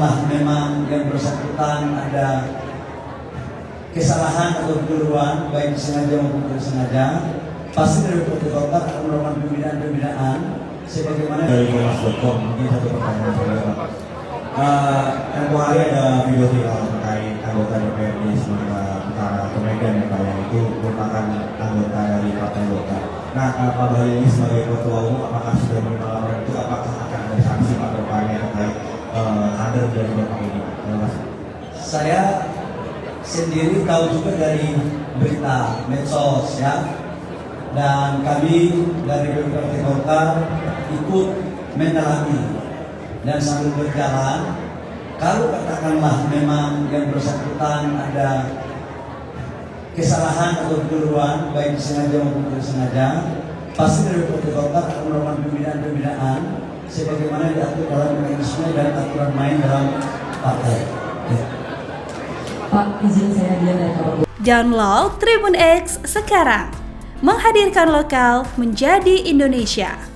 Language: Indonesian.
katakanlah memang yang bersangkutan ada kesalahan atau kekeliruan baik sengaja maupun tidak sengaja, pasti dari Partai Golkar akan melakukan pembinaan sebagaimana dari Komnas.com. Mungkin satu pertanyaan saya, tempoh hari ada video viral terkait anggota DPRD Sumatera Utara atau Medan yang kalian itu merupakan anggota dari Partai Golkar. Nah, Pak Bahlil ini sebagai ketua umum, apakah sudah menerima laporan itu? Apakah akan ada sanksi atau upaya terkait kader dari Bapak ini? Terima kasih. Saya sendiri tahu juga dari berita medsos ya, dan kami dari Partai Golkar ikut mendalami dan sambil berjalan, kalau katakanlah memang yang bersangkutan ada kesalahan atau kekeliruan baik sengaja maupun tidak sengaja, pasti dari Partai Golkar akan melakukan pembinaan sebagaimana diatur dalam mekanisme dan aturan main dalam partai. Pak, izin saya dia dari Kabar. Download Tribun X sekarang, menghadirkan lokal menjadi Indonesia.